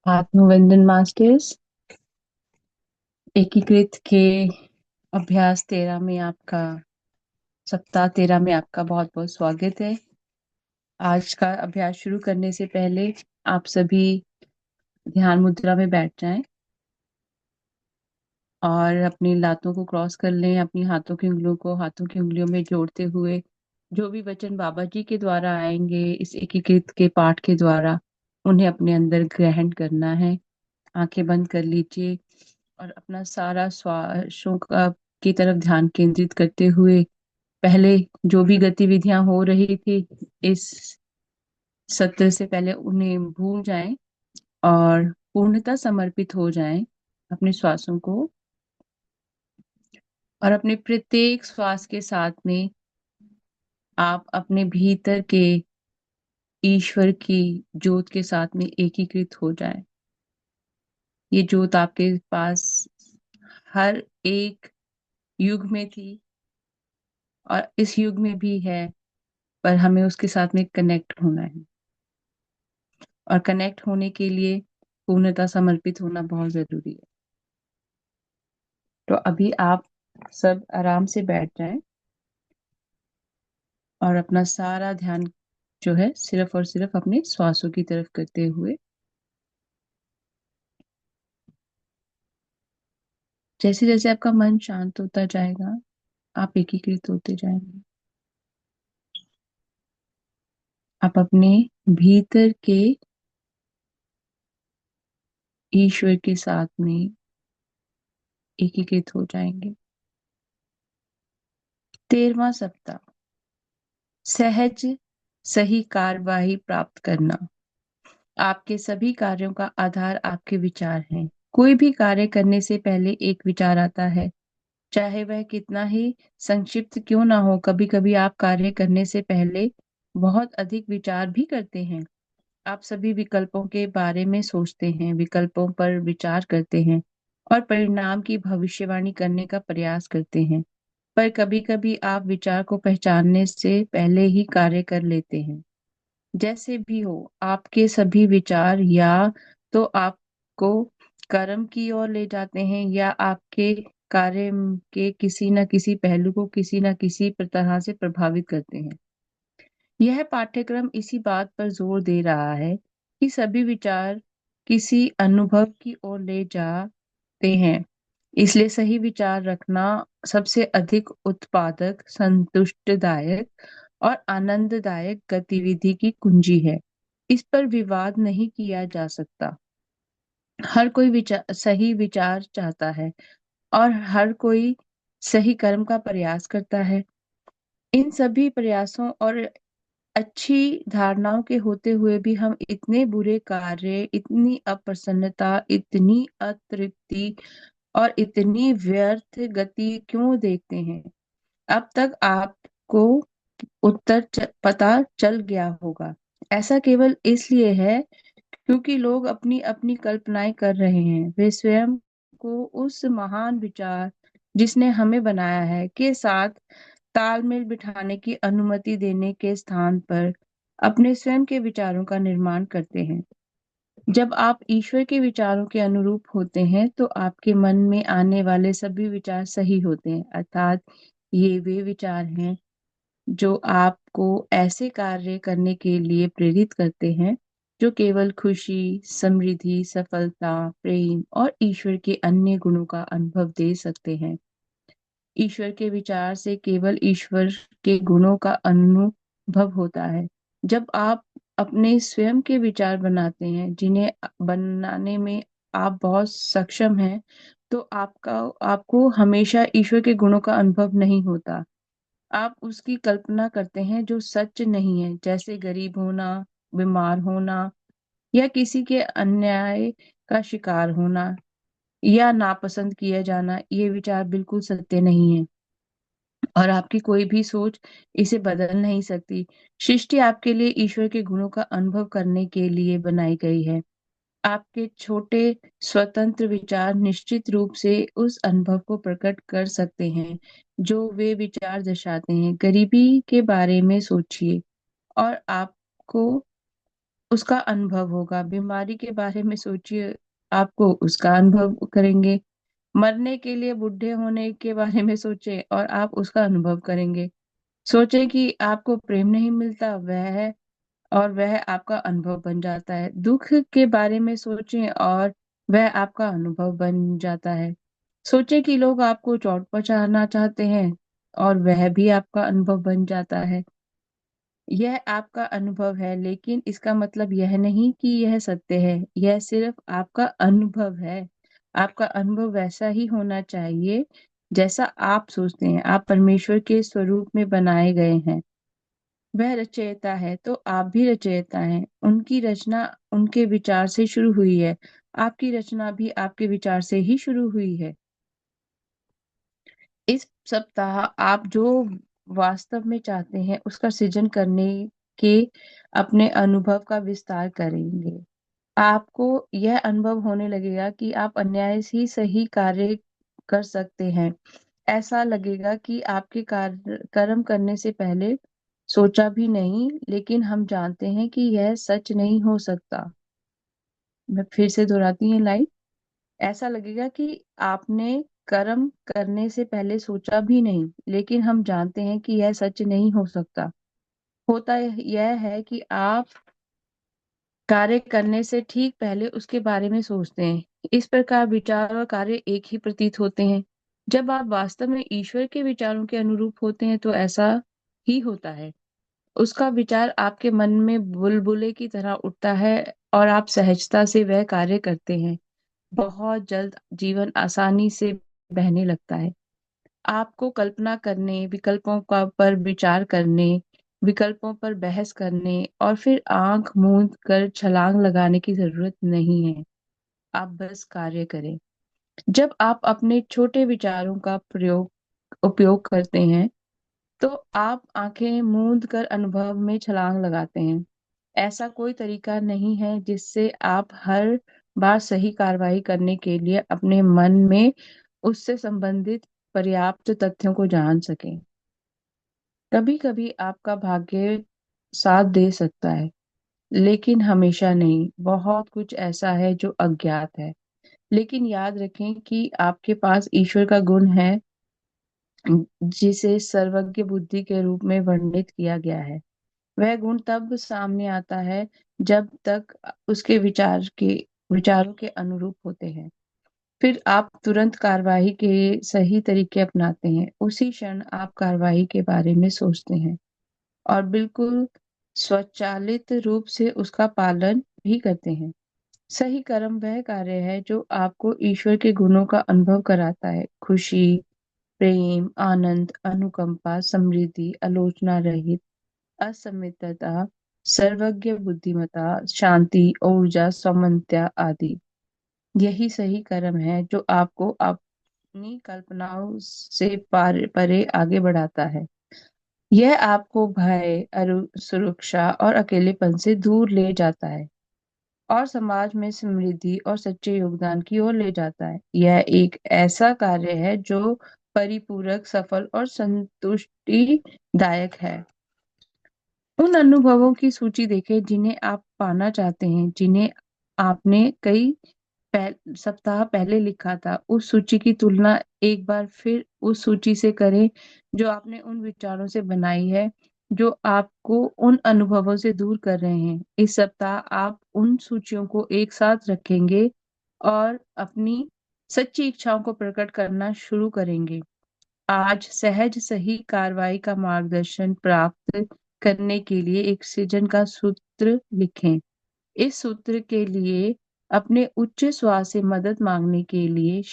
आत्मवंदन masters एकीकृत के अभ्यास 13 में आपका सप्ताह 13 में आपका बहुत बहुत स्वागत है। आज का अभ्यास शुरू करने से पहले आप सभी ध्यान मुद्रा में बैठ जाएं और अपनी लातों को क्रॉस कर लें। अपनी हाथों की उंगलियों को हाथों की उंगलियों में जोड़ते हुए जो भी वचन बाबा जी के द्वारा आएंगे इस एकीकृत के पाठ के द्वारा उन्हें अपने अंदर ग्रहण करना है। आंखें बंद कर लीजिए और अपना सारा श्वासों का की तरफ ध्यान केंद्रित करते हुए पहले जो भी गतिविधियां हो रही थी इस सत्र से पहले उन्हें भूल जाएं और पूर्णतः समर्पित हो जाएं अपने श्वासों को। और अपने प्रत्येक श्वास के साथ में आप अपने भीतर के ईश्वर की ज्योत के साथ में एकीकृत हो जाएं। ये ज्योत आपके पास हर एक युग में थी और इस युग में भी है, पर हमें उसके साथ में कनेक्ट होना है और कनेक्ट होने के लिए पूर्णतः समर्पित होना बहुत जरूरी है। तो अभी आप सब आराम से बैठ जाएं और अपना सारा ध्यान जो है सिर्फ और सिर्फ अपने श्वासों की तरफ करते हुए जैसे जैसे आपका मन शांत होता जाएगा आप एकीकृत होते जाएंगे। आप अपने भीतर के ईश्वर के साथ में एकीकृत हो जाएंगे। 13वां सप्ताह सहज सही कार्यवाही प्राप्त करना। आपके सभी कार्यों का आधार आपके विचार हैं। कोई भी कार्य करने से पहले एक विचार आता है, चाहे वह कितना ही संक्षिप्त क्यों ना हो। कभी कभी आप कार्य करने से पहले बहुत अधिक विचार भी करते हैं। आप सभी विकल्पों के बारे में सोचते हैं, विकल्पों पर विचार करते हैं और परिणाम की भविष्यवाणी करने का प्रयास करते हैं। पर कभी कभी आप विचार को पहचानने से पहले ही कार्य कर लेते हैं। जैसे भी हो, आपके सभी विचार या तो आपको कर्म की ओर ले जाते हैं या आपके कार्य के किसी न किसी पहलू को किसी न किसी तरह से प्रभावित करते हैं। यह पाठ्यक्रम इसी बात पर जोर दे रहा है कि सभी विचार किसी अनुभव की ओर ले जाते हैं। इसलिए सही विचार रखना सबसे अधिक उत्पादक, संतुष्टदायक और आनंददायक गतिविधि की कुंजी है। इस पर विवाद नहीं किया जा सकता। हर कोई विचार सही विचार चाहता है और हर कोई सही कर्म का प्रयास करता है। इन सभी प्रयासों और अच्छी धारणाओं के होते हुए भी हम इतने बुरे कार्य, इतनी अप्रसन्नता, इतनी अतृप्ति और इतनी व्यर्थ गति क्यों देखते हैं? अब तक आपको उत्तर पता चल गया होगा। ऐसा केवल इसलिए है क्योंकि लोग अपनी अपनी कल्पनाएं कर रहे हैं। वे स्वयं को उस महान विचार जिसने हमें बनाया है के साथ तालमेल बिठाने की अनुमति देने के स्थान पर अपने स्वयं के विचारों का निर्माण करते हैं। जब आप ईश्वर के विचारों के अनुरूप होते हैं तो आपके मन में आने वाले सभी विचार सही होते हैं, अर्थात ये वे विचार हैं जो आपको ऐसे कार्य करने के लिए प्रेरित करते हैं जो केवल खुशी, समृद्धि, सफलता, प्रेम और ईश्वर के अन्य गुणों का अनुभव दे सकते हैं। ईश्वर के विचार से केवल ईश्वर के गुणों का अनुभव होता है। जब आप अपने स्वयं के विचार बनाते हैं जिन्हें बनाने में आप बहुत सक्षम हैं, तो आपको हमेशा ईश्वर के गुणों का अनुभव नहीं होता। आप उसकी कल्पना करते हैं जो सच नहीं है, जैसे गरीब होना, बीमार होना या किसी के अन्याय का शिकार होना या नापसंद किया जाना। ये विचार बिल्कुल सत्य नहीं है और आपकी कोई भी सोच इसे बदल नहीं सकती। सृष्टि आपके लिए ईश्वर के गुणों का अनुभव करने के लिए बनाई गई है। आपके छोटे स्वतंत्र विचार निश्चित रूप से उस अनुभव को प्रकट कर सकते हैं जो वे विचार दर्शाते हैं। गरीबी के बारे में सोचिए और आपको उसका अनुभव होगा। बीमारी के बारे में सोचिए, आपको उसका अनुभव करेंगे। मरने के लिए बूढ़े होने के बारे में सोचें और आप उसका अनुभव करेंगे। सोचें कि आपको प्रेम नहीं मिलता, वह आपका अनुभव बन जाता है। दुख के बारे में सोचें और वह आपका अनुभव बन जाता है। सोचें कि लोग आपको चोट पहुंचाना चाहते हैं और वह भी आपका अनुभव बन जाता है। यह आपका अनुभव है, लेकिन इसका मतलब यह नहीं कि यह सत्य है। यह सिर्फ आपका अनुभव है। आपका अनुभव वैसा ही होना चाहिए जैसा आप सोचते हैं। आप परमेश्वर के स्वरूप में बनाए गए हैं। वह रचयिता है तो आप भी रचयिता हैं। उनकी रचना उनके विचार से शुरू हुई है। आपकी रचना भी आपके विचार से ही शुरू हुई है। इस सप्ताह आप जो वास्तव में चाहते हैं उसका सृजन करने के अपने अनुभव का विस्तार करेंगे। आपको यह अनुभव होने लगेगा कि आप अनायास ही सही कार्य कर सकते हैं। ऐसा लगेगा कि आपके कार्य कर्म करने से पहले सोचा भी नहीं, लेकिन हम जानते हैं कि यह सच नहीं हो सकता। मैं फिर से दोहराती हूँ लाइन। ऐसा लगेगा कि आपने कर्म करने से पहले सोचा भी नहीं, लेकिन हम जानते हैं कि यह सच नहीं हो सकता। होता यह है कि आप कार्य करने से ठीक पहले उसके बारे में सोचते हैं। इस प्रकार विचार और कार्य एक ही प्रतीत होते हैं। जब आप वास्तव में ईश्वर के विचारों के अनुरूप होते हैं तो ऐसा ही होता है। उसका विचार आपके मन में बुलबुले की तरह उठता है और आप सहजता से वह कार्य करते हैं। बहुत जल्द जीवन आसानी से बहने लगता है। आपको कल्पना करने, विकल्पों का पर विचार करने, विकल्पों पर बहस करने और फिर आंख मूंद कर छलांग लगाने की जरूरत नहीं है। आप बस कार्य करें। जब आप अपने छोटे विचारों का प्रयोग उपयोग करते हैं तो आप आंखें मूंद कर अनुभव में छलांग लगाते हैं। ऐसा कोई तरीका नहीं है जिससे आप हर बार सही कार्रवाई करने के लिए अपने मन में उससे संबंधित पर्याप्त तथ्यों को जान सकें। कभी कभी आपका भाग्य साथ दे सकता है, लेकिन हमेशा नहीं। बहुत कुछ ऐसा है जो अज्ञात है। लेकिन याद रखें कि आपके पास ईश्वर का गुण है जिसे सर्वज्ञ बुद्धि के रूप में वर्णित किया गया है। वह गुण तब सामने आता है जब तक उसके विचारों के अनुरूप होते हैं। फिर आप तुरंत कार्यवाही के सही तरीके अपनाते हैं। उसी क्षण आप कार्यवाही के बारे में सोचते हैं और बिल्कुल स्वचालित रूप से उसका पालन भी करते हैं। सही कर्म वह कार्य है जो आपको ईश्वर के गुणों का अनुभव कराता है। खुशी, प्रेम, आनंद, अनुकंपा, समृद्धि, आलोचना रहित, असमितता, सर्वज्ञ बुद्धिमत्ता, शांति, ऊर्जा, समन्वय आदि। यही सही कर्म है जो आपको अपनी कल्पनाओं से परे आगे बढ़ाता है। यह आपको भय, सुरक्षा और अकेलेपन से दूर ले जाता है और समाज में समृद्धि और सच्चे योगदान की ओर ले जाता है। यह एक ऐसा कार्य है जो परिपूरक, सफल और संतुष्टिदायक है। उन अनुभवों की सूची देखें जिन्हें आप पाना चाहते हैं, जिन्हें आपने कई सप्ताह पहले लिखा था। उस सूची की तुलना एक बार फिर उस सूची से करें जो आपने उन विचारों से बनाई है जो आपको उन अनुभवों से दूर कर रहे हैं। इस सप्ताह आप उन सूचियों को एक साथ रखेंगे और अपनी सच्ची इच्छाओं को प्रकट करना शुरू करेंगे। आज सहज सही कार्रवाई का मार्गदर्शन प्राप्त करने के लिए एक सृजन का सूत्र लिखें। इस सूत्र के लिए अपने उच्च श्वास से मदद मांगने के लिए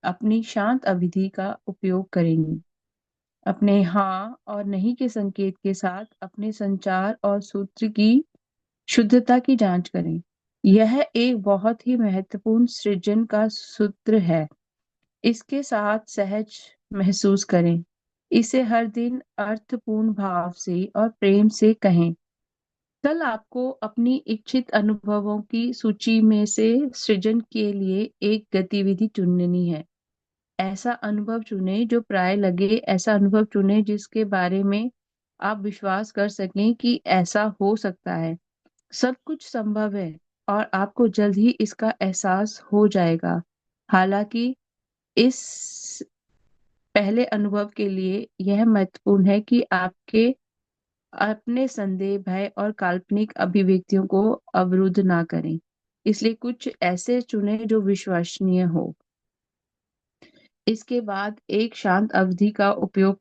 अपनी शांत अवधि का उपयोग करेंगे। अपने हाँ और नहीं के संकेत के साथ अपने संचार और सूत्र की शुद्धता की जांच करें। यह एक बहुत ही महत्वपूर्ण सृजन का सूत्र है। इसके साथ सहज महसूस करें। इसे हर दिन अर्थपूर्ण भाव से और प्रेम से कहें। कल आपको अपनी इच्छित अनुभवों की सूची में से सृजन के लिए एक गतिविधि चुननी है। ऐसा अनुभव चुनें जो प्राय लगे, ऐसा अनुभव चुनें जिसके बारे में आप विश्वास कर सकें कि ऐसा हो सकता है। सब कुछ संभव है और आपको जल्द ही इसका एहसास हो जाएगा। हालांकि इस पहले अनुभव के लिए यह महत्वपूर्ण है कि आपके अपने संदेह, भय और काल्पनिक अभिव्यक्तियों को अवरुद्ध ना करें। इसलिए कुछ ऐसे चुनें जो विश्वसनीय हो। इसके बाद एक शांत अवधि का उपयोग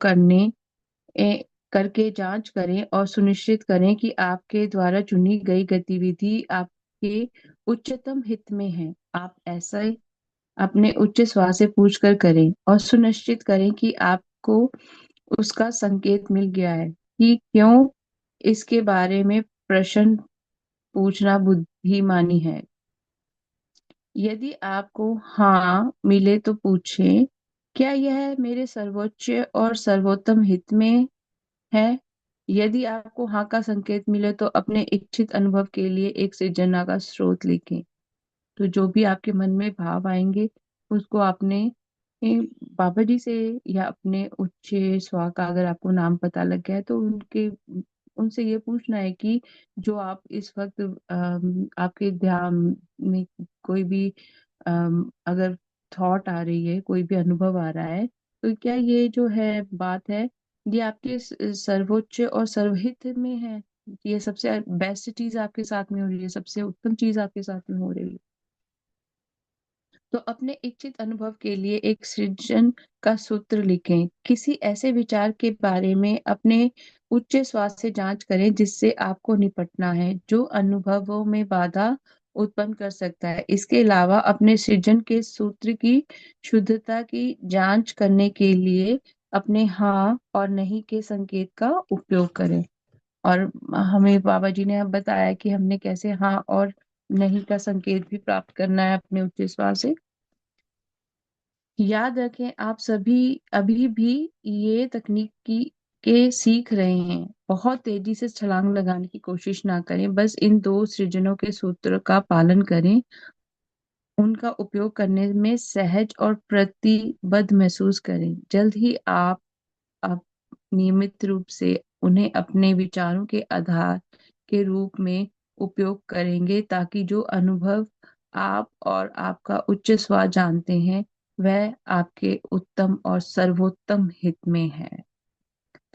करके जांच करें और सुनिश्चित करें कि आपके द्वारा चुनी गई गतिविधि आपके उच्चतम हित में है। आप ऐसा अपने उच्च श्वास से पूछकर करें और सुनिश्चित करें कि आपको उसका संकेत मिल गया है कि क्यों। इसके बारे में प्रश्न पूछना बुद्धिमानी है। यदि आपको हाँ मिले तो पूछें, क्या यह मेरे सर्वोच्च और सर्वोत्तम हित में है? यदि आपको हाँ का संकेत मिले तो अपने इच्छित अनुभव के लिए एक सृजना का स्रोत लिखें। तो जो भी आपके मन में भाव आएंगे उसको आपने बाबा जी से या अपने उच्च स्वा का अगर आपको नाम पता लग गया है तो उनके उनसे ये पूछना है कि जो आप इस वक्त आपके ध्यान में कोई भी अगर थॉट आ रही है, कोई भी अनुभव आ रहा है, तो क्या ये जो है बात है, ये आपके सर्वोच्च और सर्वहित में है? ये सबसे बेस्ट चीज आपके साथ में हो रही है, सबसे उत्तम चीज आपके साथ में हो रही है? तो अपने इच्छित अनुभव के लिए एक सृजन का सूत्र लिखें। किसी ऐसे विचार के बारे में अपने उच्च श्वास से जांच करें जिससे आपको निपटना है, जो अनुभवों में बाधा उत्पन्न कर सकता है। इसके अलावा अपने सृजन के सूत्र की शुद्धता की जांच करने के लिए अपने हाँ और नहीं के संकेत का उपयोग करें। और हमें बाबा जी ने अब बताया कि हमने कैसे हाँ और नहीं का संकेत भी प्राप्त करना है अपने उच्च श्वास से। याद रखें, आप सभी अभी भी ये तकनीक के सीख रहे हैं। बहुत तेजी से छलांग लगाने की कोशिश ना करें, बस इन दो सृजनों के सूत्र का पालन करें। उनका उपयोग करने में सहज और प्रतिबद्ध महसूस करें। जल्द ही आप नियमित रूप से उन्हें अपने विचारों के आधार के रूप में उपयोग करेंगे, ताकि जो अनुभव आप और आपका उच्च स्व जानते हैं वह आपके उत्तम और सर्वोत्तम हित में है।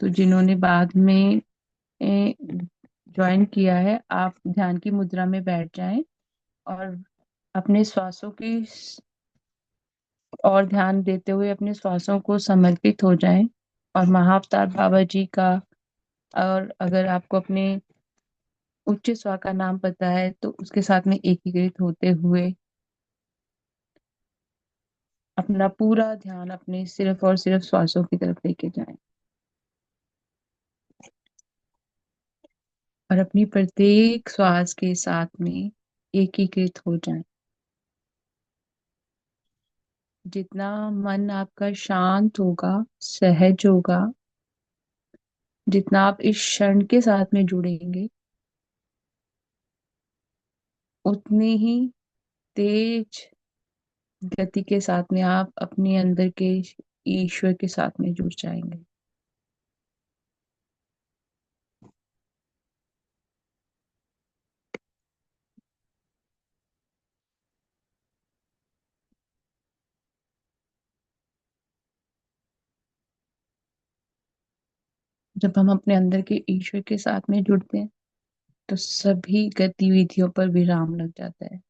तो जिन्होंने बाद में ज्वाइन किया है, आप ध्यान की मुद्रा में बैठ जाएं और अपने श्वासों की और ध्यान देते हुए अपने श्वासों को समर्पित हो जाएं। और महाअवतार बाबा जी का, और अगर आपको अपने उच्च स्वर का नाम पता है तो उसके साथ में एकीकृत होते हुए अपना पूरा ध्यान अपने सिर्फ और सिर्फ श्वासों की तरफ लेके जाएं और अपनी प्रत्येक श्वास के साथ में एकीकृत हो जाएं। जितना मन आपका शांत होगा, सहज होगा, जितना आप इस क्षण के साथ में जुड़ेंगे, उतनी ही तेज गति के साथ में आप अपने अंदर के ईश्वर के साथ में जुड़ जाएंगे। जब हम अपने अंदर के ईश्वर के साथ में जुड़ते हैं तो सभी गतिविधियों पर विराम लग जाता है।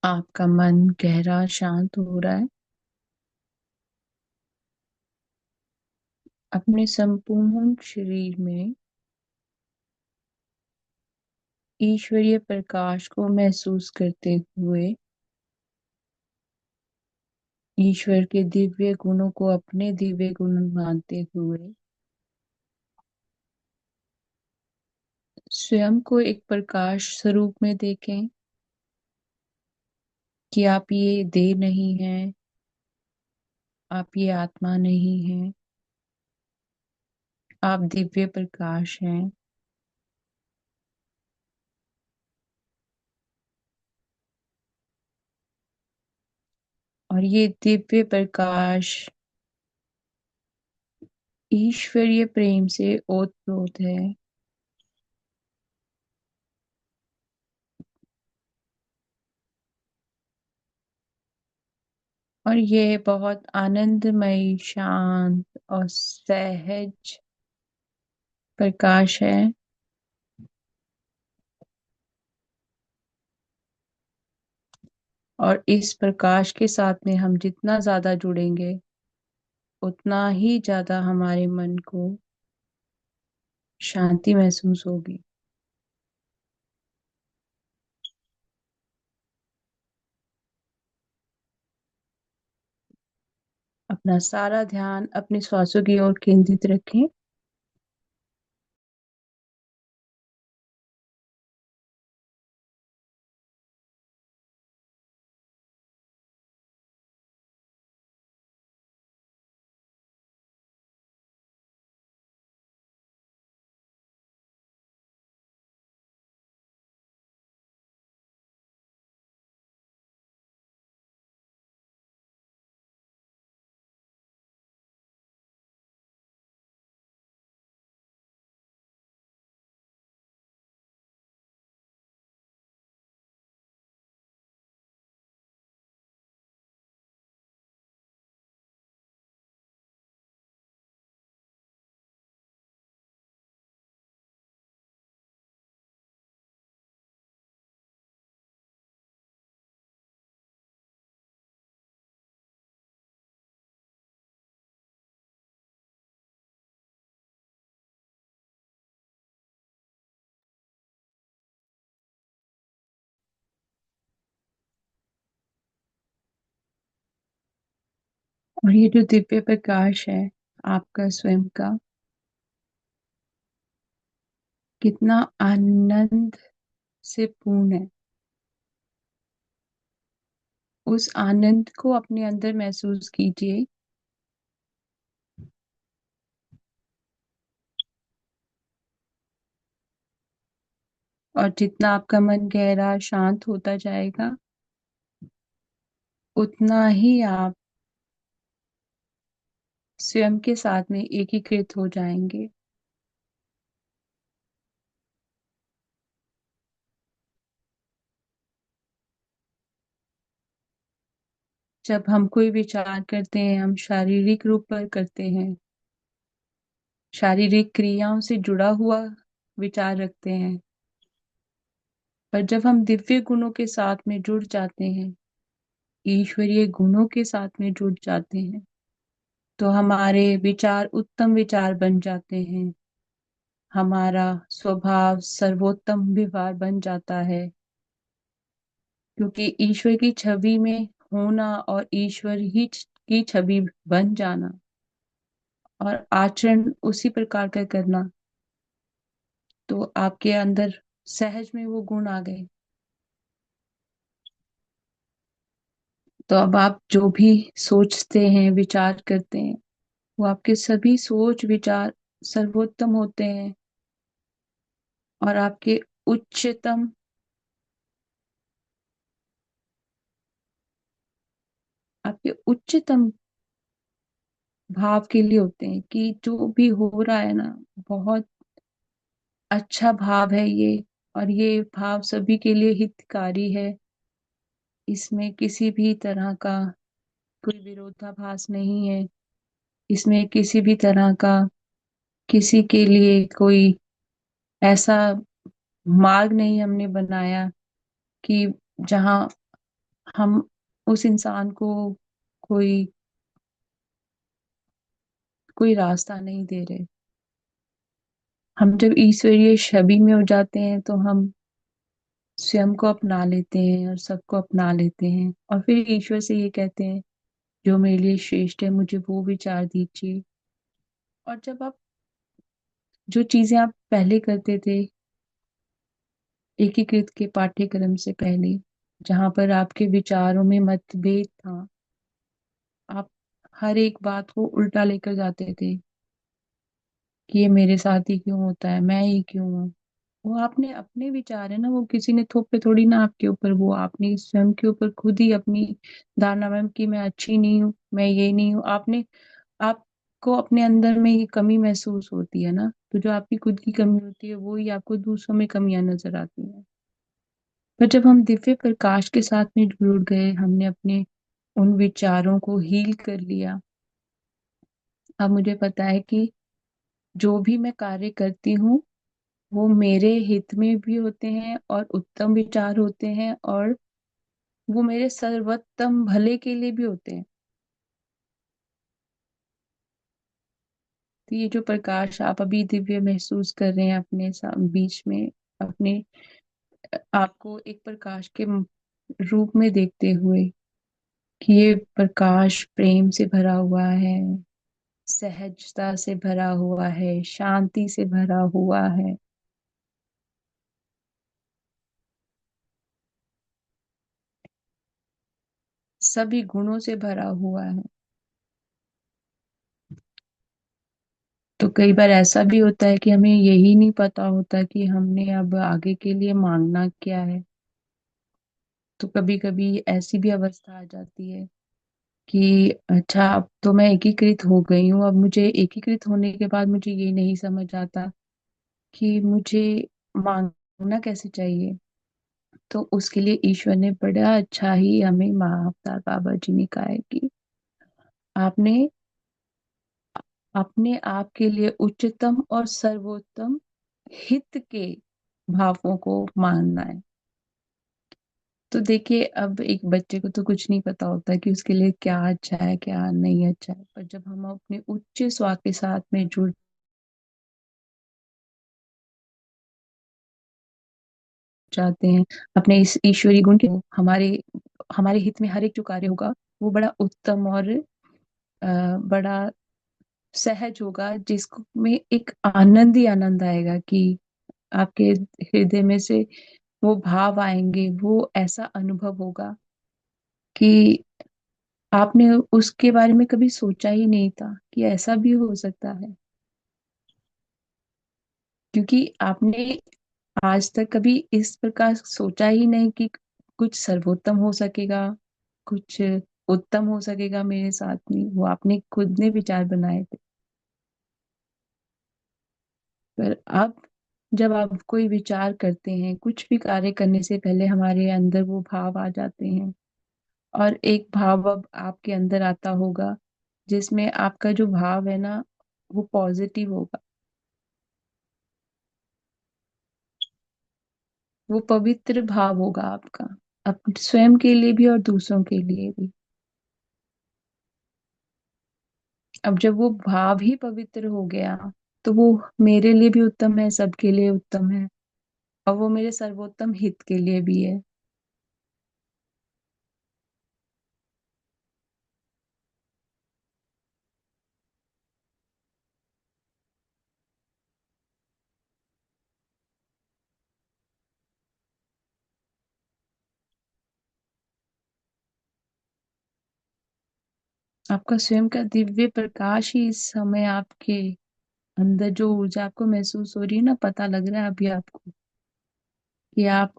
आपका मन गहरा शांत हो रहा है। अपने संपूर्ण शरीर में ईश्वरीय प्रकाश को महसूस करते हुए, ईश्वर के दिव्य गुणों को अपने दिव्य गुण मानते हुए, स्वयं को एक प्रकाश स्वरूप में देखें कि आप ये देह नहीं हैं, आप ये आत्मा नहीं हैं, आप दिव्य प्रकाश हैं। और ये दिव्य प्रकाश ईश्वरीय प्रेम से ओतप्रोत है। और ये बहुत आनंदमय, शांत और सहज प्रकाश है। और इस प्रकाश के साथ में हम जितना ज्यादा जुड़ेंगे, उतना ही ज्यादा हमारे मन को शांति महसूस होगी। अपना सारा ध्यान अपने श्वासों की ओर केंद्रित रखें। और ये जो दिव्य प्रकाश है आपका स्वयं का, कितना आनंद से पूर्ण है। उस आनंद को अपने अंदर महसूस कीजिए। और जितना आपका मन गहरा शांत होता जाएगा, उतना ही आप स्वयं के साथ में एकीकृत हो जाएंगे। जब हम कोई विचार करते हैं, हम शारीरिक रूप पर करते हैं, शारीरिक क्रियाओं से जुड़ा हुआ विचार रखते हैं। पर जब हम दिव्य गुणों के साथ में जुड़ जाते हैं, ईश्वरीय गुणों के साथ में जुड़ जाते हैं, तो हमारे विचार उत्तम विचार बन जाते हैं। हमारा स्वभाव सर्वोत्तम व्यवहार बन जाता है। क्योंकि ईश्वर की छवि में होना और ईश्वर ही की छवि बन जाना और आचरण उसी प्रकार का करना, तो आपके अंदर सहज में वो गुण आ गए। तो अब आप जो भी सोचते हैं, विचार करते हैं, वो आपके सभी सोच विचार सर्वोत्तम होते हैं और उच्चतम आपके उच्चतम भाव के लिए होते हैं कि जो भी हो रहा है ना, बहुत अच्छा भाव है ये। और ये भाव सभी के लिए हितकारी है। इसमें किसी भी तरह का कोई विरोधाभास नहीं है। इसमें किसी भी तरह का किसी के लिए कोई ऐसा मार्ग नहीं हमने बनाया कि जहां हम उस इंसान को कोई कोई रास्ता नहीं दे रहे। हम जब ईश्वरीय छवि में हो जाते हैं, तो हम स्वयं को अपना लेते हैं और सबको अपना लेते हैं, और फिर ईश्वर से ये कहते हैं, जो मेरे लिए श्रेष्ठ है मुझे वो विचार दीजिए। और जब आप जो चीजें आप पहले करते थे, एकीकृत के पाठ्यक्रम से पहले, जहां पर आपके विचारों में मतभेद था, आप हर एक बात को उल्टा लेकर जाते थे कि ये मेरे साथ ही क्यों होता है, मैं ही क्यों हूँ। वो आपने अपने विचार है ना, वो किसी ने थोपे थोड़ी ना आपके ऊपर, वो आपने स्वयं के ऊपर खुद ही अपनी धारणा में कि मैं अच्छी नहीं हूँ, मैं ये नहीं हूँ। आपको अपने अंदर में ये कमी महसूस होती है ना, तो जो आपकी खुद की कमी होती है वो ही आपको दूसरों में कमियां नजर आती हैं। पर जब हम दिव्य प्रकाश के साथ में जुड़ गए, हमने अपने उन विचारों को हील कर लिया। अब मुझे पता है कि जो भी मैं कार्य करती हूँ वो मेरे हित में भी होते हैं और उत्तम विचार होते हैं, और वो मेरे सर्वोत्तम भले के लिए भी होते हैं। तो ये जो प्रकाश आप अभी दिव्य महसूस कर रहे हैं अपने बीच में, अपने आपको एक प्रकाश के रूप में देखते हुए, कि ये प्रकाश प्रेम से भरा हुआ है, सहजता से भरा हुआ है, शांति से भरा हुआ है, सभी गुणों से भरा हुआ है। तो कई बार ऐसा भी होता है कि हमें यही नहीं पता होता कि हमने अब आगे के लिए मांगना क्या है। तो कभी कभी ऐसी भी अवस्था आ जाती है कि अच्छा, अब तो मैं एकीकृत हो गई हूँ, अब मुझे एकीकृत होने के बाद मुझे ये नहीं समझ आता कि मुझे मांगना कैसे चाहिए। तो उसके लिए ईश्वर ने बड़ा अच्छा ही हमें महाअवतार बाबा जी ने कहा है कि आपने अपने आप के लिए उच्चतम और सर्वोत्तम हित के भावों को मानना है। तो देखिए, अब एक बच्चे को तो कुछ नहीं पता होता कि उसके लिए क्या अच्छा है क्या नहीं अच्छा है, पर जब हम अपने उच्च स्व के साथ में जुड़ जाते हैं, अपने इस ईश्वरी गुण के, हमारे हमारे हित में हर एक जो कार्य होगा वो बड़ा उत्तम और बड़ा सहज होगा, जिसमें एक आनंद ही आनंद आएगा कि आपके हृदय में से वो भाव आएंगे, वो ऐसा अनुभव होगा कि आपने उसके बारे में कभी सोचा ही नहीं था कि ऐसा भी हो सकता है। क्योंकि आपने आज तक कभी इस प्रकार सोचा ही नहीं कि कुछ सर्वोत्तम हो सकेगा, कुछ उत्तम हो सकेगा मेरे साथ में। वो आपने खुद ने विचार बनाए थे। पर अब जब आप कोई विचार करते हैं, कुछ भी कार्य करने से पहले हमारे अंदर वो भाव आ जाते हैं। और एक भाव अब आपके अंदर आता होगा जिसमें आपका जो भाव है ना, वो पॉजिटिव होगा, वो पवित्र भाव होगा आपका, अपने स्वयं के लिए भी और दूसरों के लिए भी। अब जब वो भाव ही पवित्र हो गया, तो वो मेरे लिए भी उत्तम है, सबके लिए उत्तम है, और वो मेरे सर्वोत्तम हित के लिए भी है। आपका स्वयं का दिव्य प्रकाश ही इस समय आपके अंदर जो ऊर्जा आपको महसूस हो रही है ना, पता लग रहा है अभी आपको कि आप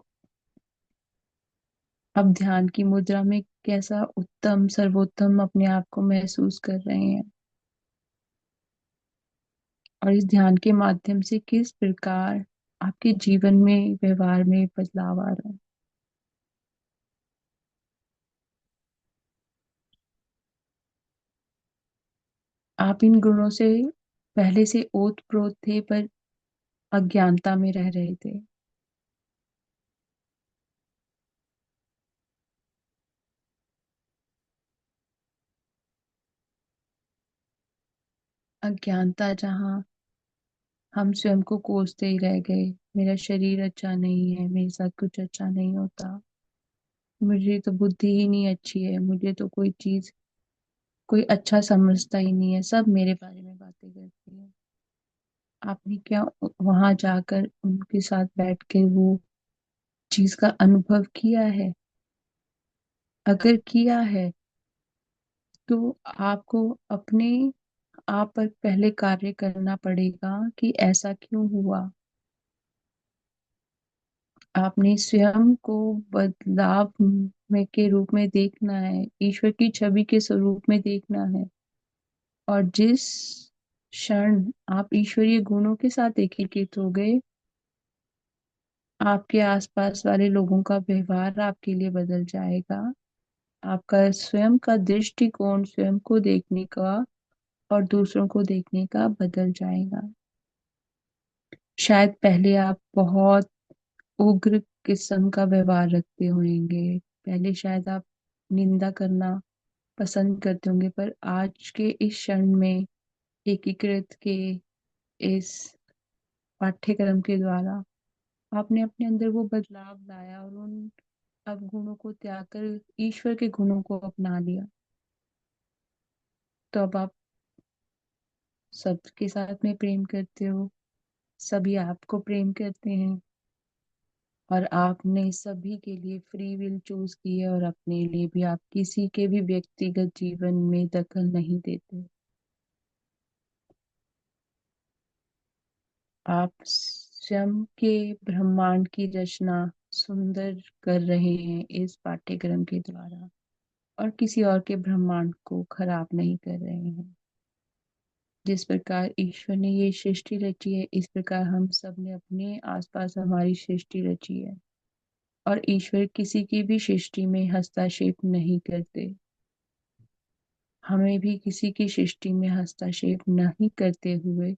अब ध्यान की मुद्रा में कैसा उत्तम सर्वोत्तम अपने आप को महसूस कर रहे हैं, और इस ध्यान के माध्यम से किस प्रकार आपके जीवन में व्यवहार में बदलाव आ रहा है। आप इन गुणों से पहले से ओत प्रोत थे, पर अज्ञानता में रह रहे थे। अज्ञानता जहाँ हम स्वयं को कोसते ही रह गए, मेरा शरीर अच्छा नहीं है, मेरे साथ कुछ अच्छा नहीं होता, मुझे तो बुद्धि ही नहीं अच्छी है, मुझे तो कोई चीज कोई अच्छा समझता ही नहीं है, सब मेरे बारे में बातें करती है। आपने क्या वहां जाकर उनके साथ बैठ के वो चीज का अनुभव किया है? अगर किया है तो आपको अपने आप पर पहले कार्य करना पड़ेगा कि ऐसा क्यों हुआ। आपने स्वयं को बदलाव में के रूप में देखना है, ईश्वर की छवि के स्वरूप में देखना है। और जिस क्षण आप ईश्वरीय गुणों के साथ एकीकृत हो गए, आपके आसपास वाले लोगों का व्यवहार आपके लिए बदल जाएगा, आपका स्वयं का दृष्टिकोण स्वयं को देखने का और दूसरों को देखने का बदल जाएगा। शायद पहले आप बहुत उग्र किस्म का व्यवहार रखते होंगे, पहले शायद आप निंदा करना पसंद करते होंगे, पर आज के इस क्षण में एकीकृत के इस पाठ्यक्रम के द्वारा आपने अपने अंदर वो बदलाव लाया और उन अवगुणों को त्याग कर ईश्वर के गुणों को अपना लिया। तो अब आप सबके साथ में प्रेम करते हो, सभी आपको प्रेम करते हैं, और आपने सभी के लिए फ्री विल चूज की है, और अपने लिए भी आप किसी के भी व्यक्तिगत जीवन में दखल नहीं देते। आप स्वयं के ब्रह्मांड की रचना सुंदर कर रहे हैं इस पाठ्यक्रम के द्वारा, और किसी और के ब्रह्मांड को खराब नहीं कर रहे हैं। जिस प्रकार ईश्वर ने ये सृष्टि रची है, इस प्रकार हम सब ने अपने आसपास हमारी सृष्टि रची है, और ईश्वर किसी की भी सृष्टि में हस्तक्षेप नहीं करते। हमें भी किसी की सृष्टि में हस्तक्षेप नहीं करते हुए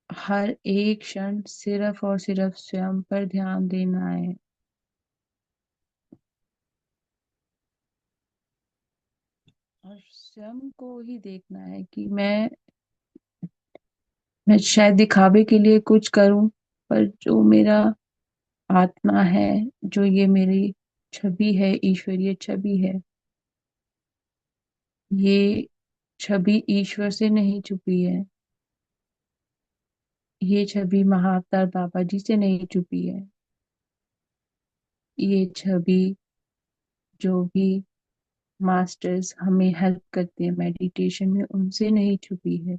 हर एक क्षण सिर्फ और सिर्फ स्वयं पर ध्यान देना है। और स्वयं को ही देखना है कि मैं शायद दिखावे के लिए कुछ करूं, पर जो मेरा आत्मा है, जो ये मेरी छवि है, ईश्वरीय छवि है, ये छवि ईश्वर से नहीं छुपी है, ये छवि महाअवतार बाबा जी से नहीं छुपी है, ये छवि जो भी मास्टर्स हमें हेल्प करते हैं मेडिटेशन में उनसे नहीं छुपी है।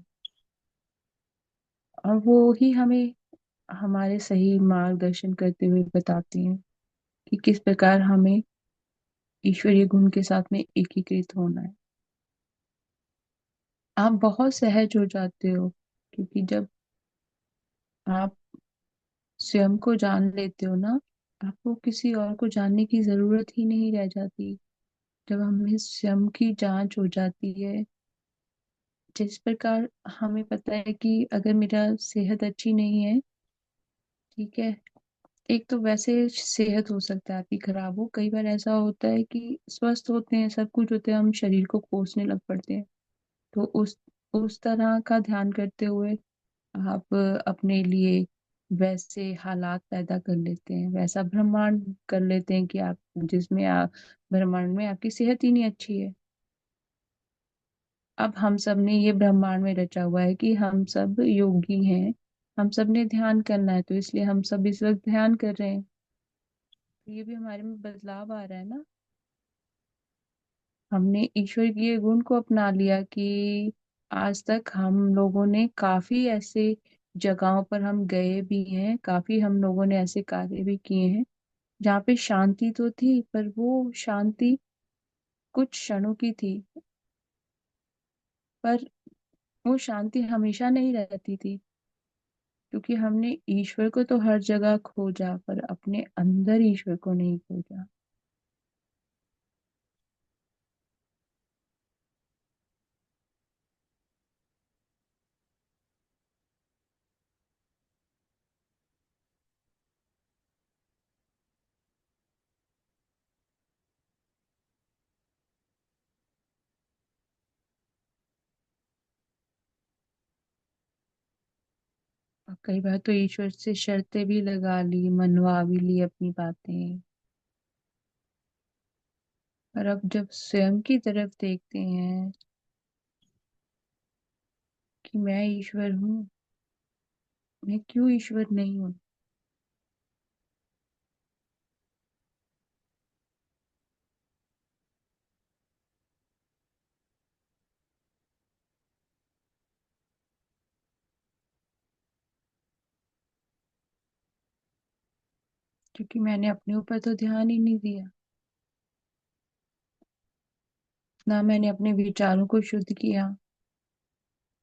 और वो ही हमें हमारे सही मार्गदर्शन करते हुए बताते हैं कि किस प्रकार हमें ईश्वरीय गुण के साथ में एकीकृत होना है। आप बहुत सहज हो जाते हो, क्योंकि जब आप स्वयं को जान लेते हो ना, आपको किसी और को जानने की जरूरत ही नहीं रह जाती। जब हमें स्वयं की जांच हो जाती है, जिस प्रकार हमें पता है कि अगर मेरा सेहत अच्छी नहीं है, ठीक है, एक तो वैसे सेहत हो सकता है आपकी खराब हो, कई बार ऐसा होता है कि स्वस्थ होते हैं, सब कुछ होते हैं, हम शरीर को कोसने लग पड़ते हैं। तो उस तरह का ध्यान करते हुए आप अपने लिए वैसे हालात पैदा कर लेते हैं, वैसा ब्रह्मांड कर लेते हैं कि आप जिसमें आप ब्रह्मांड में आपकी सेहत ही नहीं अच्छी है। अब हम सब ने ये ब्रह्मांड में रचा हुआ है कि हम सब योगी हैं, हम सब ने ध्यान करना है, तो इसलिए हम सब इस वक्त ध्यान कर रहे हैं। तो ये भी हमारे में बदलाव आ रहा है ना। हमने ईश्वर के गुण को अपना लिया कि आज तक हम लोगों ने काफी ऐसे जगहों पर हम गए भी हैं, काफी हम लोगों ने ऐसे कार्य भी किए हैं जहाँ पे शांति तो थी, पर वो शांति कुछ क्षणों की थी, पर वो शांति हमेशा नहीं रहती थी, क्योंकि हमने ईश्वर को तो हर जगह खोजा, पर अपने अंदर ईश्वर को नहीं खोजा। और कई बार तो ईश्वर से शर्तें भी लगा ली, मनवा भी ली अपनी बातें। पर अब जब स्वयं की तरफ देखते हैं कि मैं ईश्वर हूँ, मैं क्यों ईश्वर नहीं हूँ, क्योंकि मैंने अपने ऊपर तो ध्यान ही नहीं दिया, ना मैंने अपने विचारों को शुद्ध किया,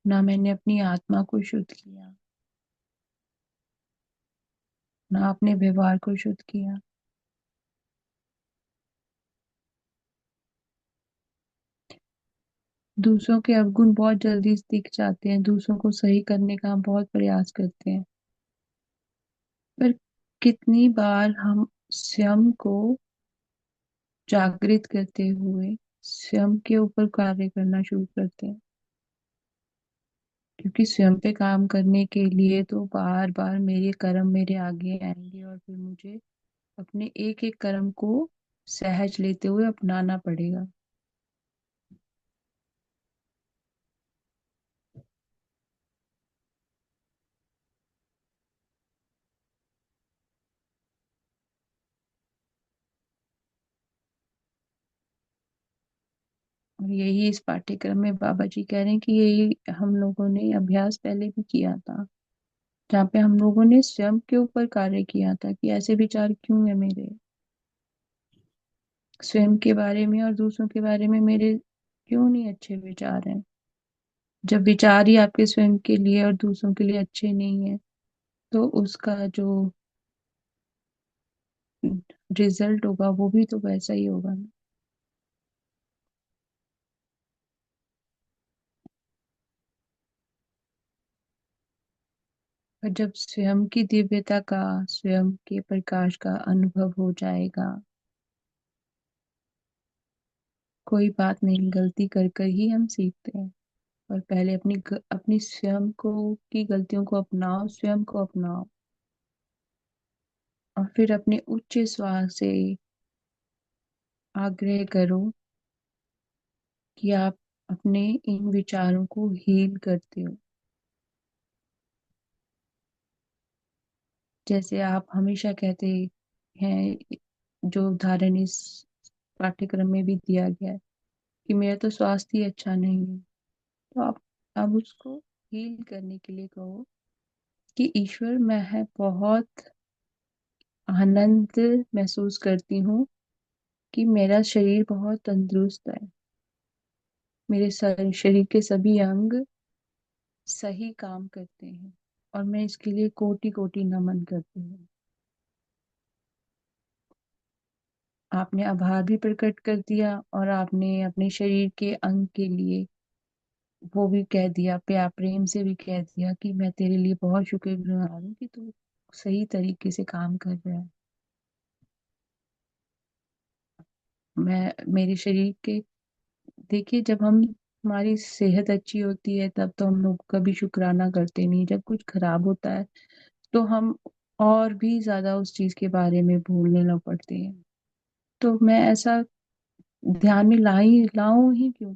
ना मैंने अपनी आत्मा को शुद्ध किया, ना अपने व्यवहार को शुद्ध किया। दूसरों के अवगुण बहुत जल्दी दिख जाते हैं, दूसरों को सही करने का हम बहुत प्रयास करते हैं, पर कितनी बार हम स्वयं को जागृत करते हुए स्वयं के ऊपर कार्य करना शुरू करते हैं। क्योंकि स्वयं पे काम करने के लिए तो बार बार मेरे कर्म मेरे आगे आएंगे, और फिर मुझे अपने एक एक कर्म को सहज लेते हुए अपनाना पड़ेगा। और यही इस पाठ्यक्रम में बाबा जी कह रहे हैं कि यही हम लोगों ने अभ्यास पहले भी किया था, जहाँ पे हम लोगों ने स्वयं के ऊपर कार्य किया था कि ऐसे विचार क्यों है मेरे, स्वयं के बारे में और दूसरों के बारे में मेरे क्यों नहीं अच्छे विचार हैं। जब विचार ही आपके स्वयं के लिए और दूसरों के लिए अच्छे नहीं है, तो उसका जो रिजल्ट होगा वो भी तो वैसा ही होगा ना। पर जब स्वयं की दिव्यता का, स्वयं के प्रकाश का अनुभव हो जाएगा, कोई बात नहीं, गलती कर कर ही हम सीखते हैं। और पहले अपनी स्वयं को की गलतियों को अपनाओ, स्वयं को अपनाओ, और फिर अपने उच्च श्वास से आग्रह करो कि आप अपने इन विचारों को हील करते हो। जैसे आप हमेशा कहते हैं, जो उदाहरण इस पाठ्यक्रम में भी दिया गया है कि मेरा तो स्वास्थ्य ही अच्छा नहीं है, तो आप उसको हील करने के लिए कहो कि ईश्वर, मैं है बहुत आनंद महसूस करती हूँ कि मेरा शरीर बहुत तंदुरुस्त है, मेरे शरीर के सभी अंग सही काम करते हैं, और मैं इसके लिए कोटि कोटि नमन करती हूँ। आपने आभार भी प्रकट कर दिया, और आपने अपने शरीर के अंग के लिए वो भी कह दिया, प्यार प्रेम से भी कह दिया कि मैं तेरे लिए बहुत शुक्रगुजार हूँ कि तू सही तरीके से काम कर रहा है। मैं मेरे शरीर के, देखिए, जब हम हमारी सेहत अच्छी होती है तब तो हम लोग कभी शुक्राना करते नहीं, जब कुछ खराब होता है तो हम और भी ज्यादा उस चीज के बारे में भूलने लग पड़ते हैं। तो मैं ऐसा ध्यान में लाऊं ही क्यों?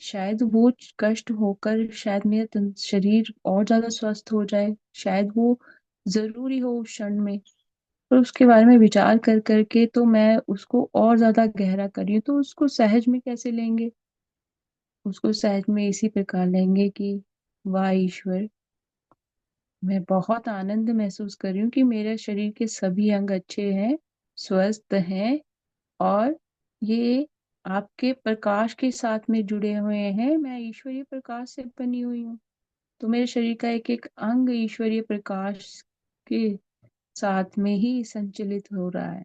शायद वो कष्ट होकर शायद मेरा शरीर और ज्यादा स्वस्थ हो जाए, शायद वो जरूरी हो उस क्षण में, पर उसके बारे में विचार कर करके तो मैं उसको और ज्यादा गहरा कर रही हूँ। तो उसको सहज में कैसे लेंगे? उसको सहज में इसी प्रकार लेंगे कि वाह ईश्वर, मैं बहुत आनंद महसूस कर रही हूँ कि मेरे शरीर के सभी अंग अच्छे हैं, स्वस्थ हैं, और ये आपके प्रकाश के साथ में जुड़े हुए हैं। मैं ईश्वरीय प्रकाश से बनी हुई हूँ, तो मेरे शरीर का एक एक अंग ईश्वरीय प्रकाश के साथ में ही संचलित हो रहा है।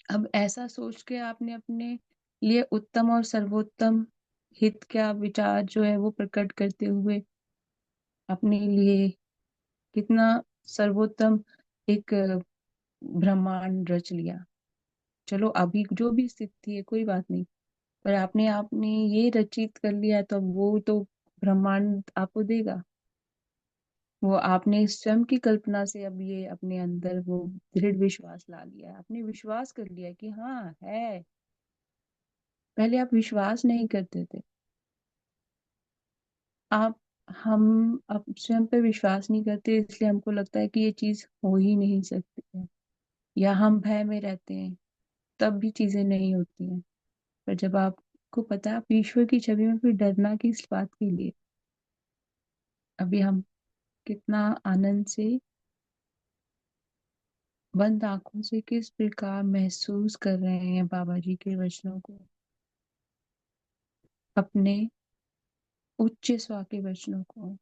अब ऐसा सोच के आपने अपने लिए उत्तम और सर्वोत्तम हित का विचार जो है वो प्रकट करते हुए अपने लिए कितना सर्वोत्तम एक ब्रह्मांड रच लिया। चलो, अभी जो भी स्थिति है कोई बात नहीं, पर आपने आपने ये रचित कर लिया, तो वो तो ब्रह्मांड आपको देगा। वो आपने स्वयं की कल्पना से अब ये अपने अंदर वो दृढ़ विश्वास ला लिया है, आपने विश्वास कर लिया कि हाँ है। पहले आप विश्वास नहीं करते थे। आप हम अब स्वयं पे विश्वास नहीं करते, इसलिए हमको लगता है कि ये चीज हो ही नहीं सकती है, या हम भय में रहते हैं, तब भी चीजें नहीं होती हैं। पर जब आपको पता है आप ईश्वर की छवि में, फिर डरना किस बात के लिए? अभी हम कितना आनंद से बंद आंखों से किस प्रकार महसूस कर रहे हैं बाबा जी के वचनों को, अपने उच्च स्वर के वचनों को।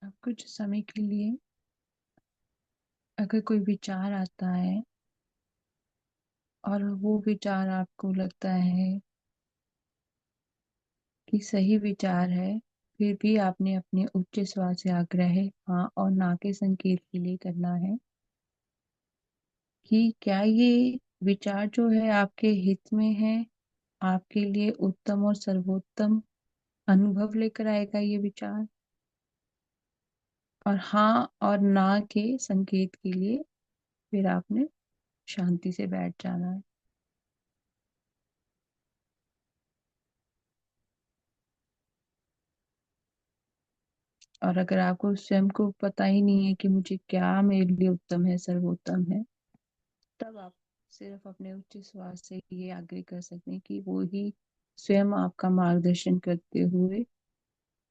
अब कुछ समय के लिए अगर कोई विचार आता है और वो विचार आपको लगता है कि सही विचार है, फिर भी आपने अपने उच्च स्वर से आग्रह हाँ और ना के संकेत के लिए करना है कि क्या ये विचार जो है आपके हित में है, आपके लिए उत्तम और सर्वोत्तम अनुभव लेकर आएगा ये विचार। और हाँ और ना के संकेत के लिए फिर आपने शांति से बैठ जाना है। और अगर आपको स्वयं को पता ही नहीं है कि मुझे क्या मेरे लिए उत्तम है, सर्वोत्तम है, तब आप सिर्फ अपने उच्च श्वास से ये आग्रह कर सकते हैं कि वो ही स्वयं आपका मार्गदर्शन करते हुए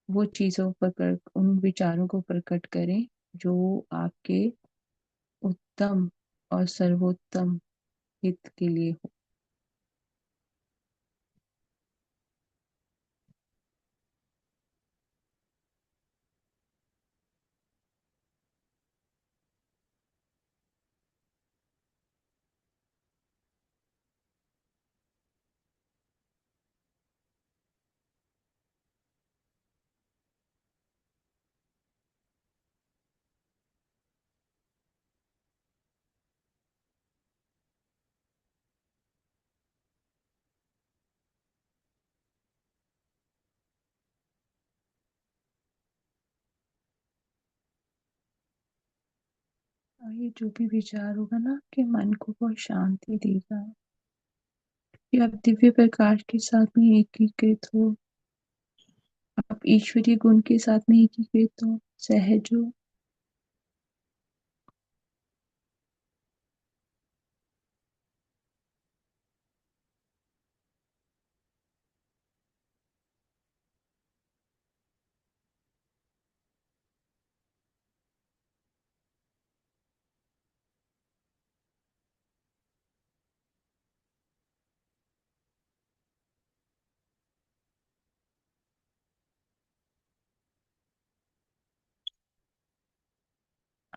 वो चीजों पर उन विचारों को प्रकट करें जो आपके उत्तम और सर्वोत्तम हित के लिए हो। और ये जो भी विचार होगा ना, आपके मन को बहुत शांति देगा कि आप दिव्य प्रकाश के साथ में एकीकृत हो, आप ईश्वरीय गुण के साथ में एकीकृत हो, सहज हो।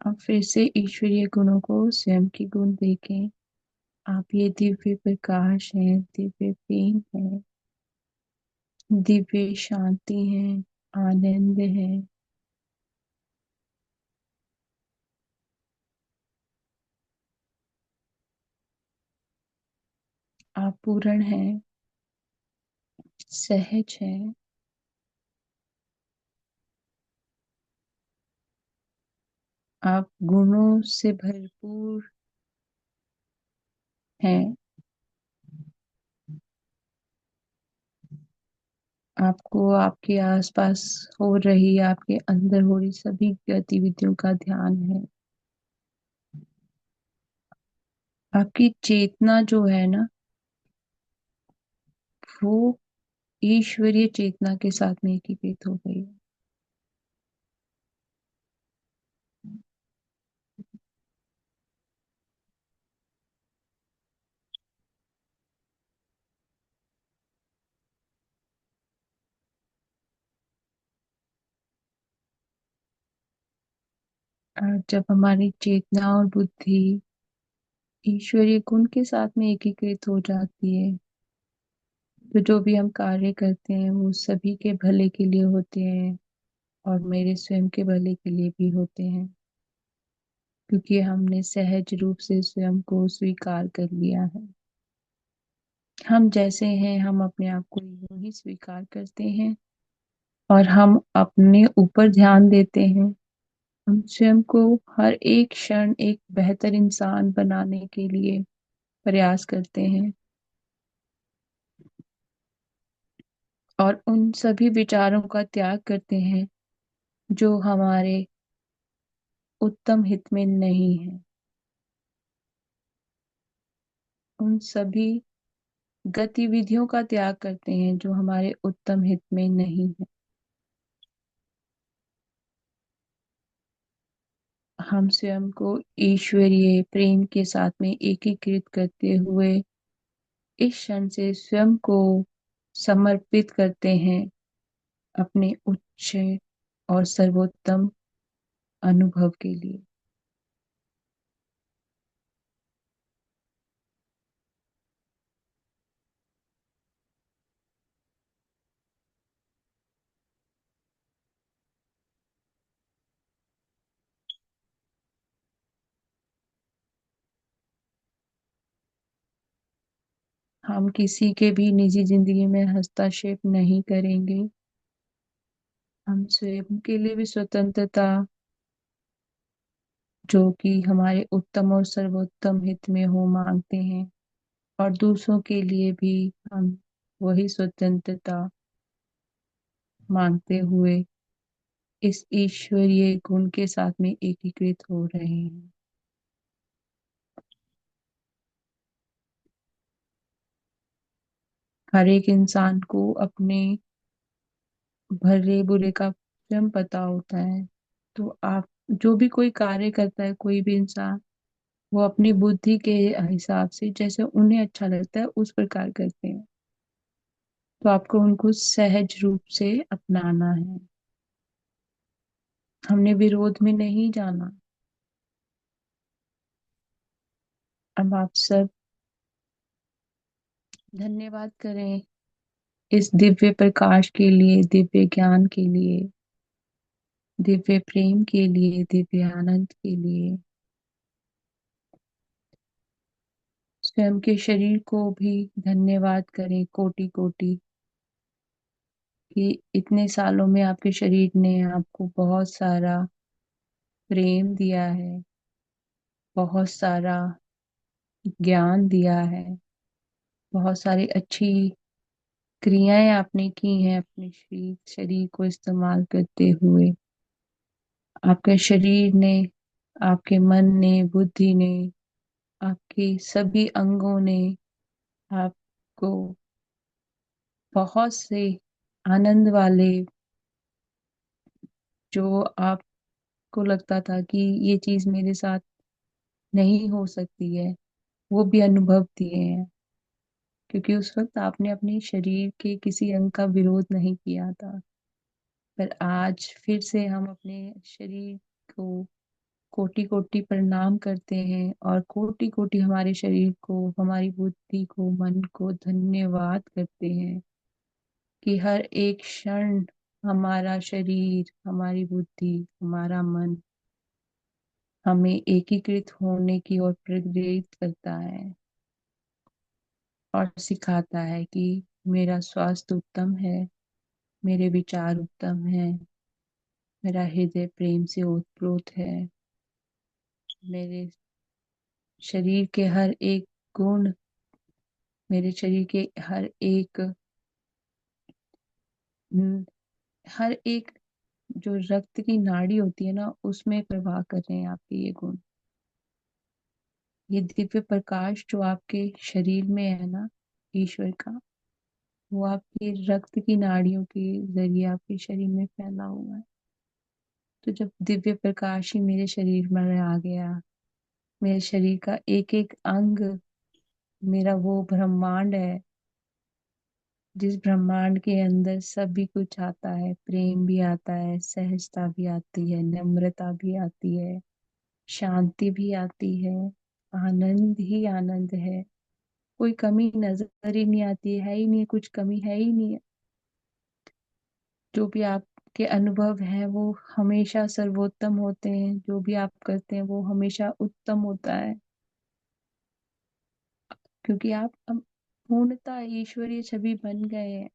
आप फिर से ईश्वरीय गुणों को स्वयं के गुण देखें। आप ये दिव्य प्रकाश है, दिव्य प्रेम है, दिव्य शांति है, आनंद है। आप पूर्ण है, सहज है, आप गुणों से भरपूर हैं। आपको आपके आसपास हो रही, आपके अंदर हो रही सभी गतिविधियों का ध्यान है। आपकी चेतना जो है ना, वो ईश्वरीय चेतना के साथ में एकीकृत हो गई है। और जब हमारी चेतना और बुद्धि ईश्वरीय गुण के साथ में एकीकृत हो जाती है, तो जो भी हम कार्य करते हैं वो सभी के भले के लिए होते हैं और मेरे स्वयं के भले के लिए भी होते हैं, क्योंकि हमने सहज रूप से स्वयं को स्वीकार कर लिया है। हम जैसे हैं, हम अपने आप को यूं ही स्वीकार करते हैं और हम अपने ऊपर ध्यान देते हैं। हम स्वयं को हर एक क्षण एक बेहतर इंसान बनाने के लिए प्रयास करते हैं और उन सभी विचारों का त्याग करते हैं जो हमारे उत्तम हित में नहीं है। उन सभी गतिविधियों का त्याग करते हैं जो हमारे उत्तम हित में नहीं है। हम स्वयं को ईश्वरीय प्रेम के साथ में एकीकृत करते हुए इस क्षण से स्वयं को समर्पित करते हैं अपने उच्च और सर्वोत्तम अनुभव के लिए। हम किसी के भी निजी जिंदगी में हस्तक्षेप नहीं करेंगे। हम स्वयं के लिए भी स्वतंत्रता, जो कि हमारे उत्तम और सर्वोत्तम हित में हो, मांगते हैं। और दूसरों के लिए भी हम वही स्वतंत्रता मांगते हुए इस ईश्वरीय गुण के साथ में एकीकृत हो रहे हैं। हर एक इंसान को अपने भले बुरे का स्वयं पता होता है। तो आप जो भी कोई कार्य करता है, कोई भी इंसान, वो अपनी बुद्धि के हिसाब से जैसे उन्हें अच्छा लगता है उस प्रकार करते हैं। तो आपको उनको सहज रूप से अपनाना है। हमने विरोध में नहीं जाना। अब आप सब धन्यवाद करें इस दिव्य प्रकाश के लिए, दिव्य ज्ञान के लिए, दिव्य प्रेम के लिए, दिव्य आनंद के लिए। स्वयं के शरीर को भी धन्यवाद करें कोटि कोटि, कि इतने सालों में आपके शरीर ने आपको बहुत सारा प्रेम दिया है, बहुत सारा ज्ञान दिया है, बहुत सारी अच्छी क्रियाएं आपने की हैं अपने शरीर शरीर को इस्तेमाल करते हुए। आपके शरीर ने, आपके मन ने, बुद्धि ने, आपके सभी अंगों ने आपको बहुत से आनंद वाले, जो आपको लगता था कि ये चीज मेरे साथ नहीं हो सकती है, वो भी अनुभव दिए हैं। क्योंकि उस वक्त आपने अपने शरीर के किसी अंग का विरोध नहीं किया था। पर आज फिर से हम अपने शरीर को कोटि कोटि प्रणाम करते हैं, और कोटि कोटि हमारे शरीर को, हमारी बुद्धि को, मन को धन्यवाद करते हैं कि हर एक क्षण हमारा शरीर, हमारी बुद्धि, हमारा मन हमें एकीकृत होने की ओर प्रेरित करता है और सिखाता है कि मेरा स्वास्थ्य उत्तम है, मेरे विचार उत्तम है, मेरा हृदय प्रेम से ओतप्रोत है, मेरे शरीर के हर एक गुण, मेरे शरीर के हर एक हर एक जो रक्त की नाड़ी होती है ना, उसमें प्रवाह कर रहे हैं आपके ये गुण। ये दिव्य प्रकाश जो आपके शरीर में है ना, ईश्वर का, वो आपके रक्त की नाड़ियों के जरिए आपके शरीर में फैला हुआ है। तो जब दिव्य प्रकाश ही मेरे शरीर में आ गया, मेरे शरीर का एक एक अंग मेरा वो ब्रह्मांड है, जिस ब्रह्मांड के अंदर सभी कुछ आता है, प्रेम भी आता है, सहजता भी आती है, नम्रता भी आती है, शांति भी आती है, आनंद ही आनंद है। कोई कमी नजर ही नहीं आती है ही नहीं, कुछ कमी है ही नहीं है। जो भी आपके अनुभव हैं वो हमेशा सर्वोत्तम होते हैं, जो भी आप करते हैं वो हमेशा उत्तम होता है। क्योंकि आप अब पूर्णतः ईश्वरीय छवि बन गए हैं।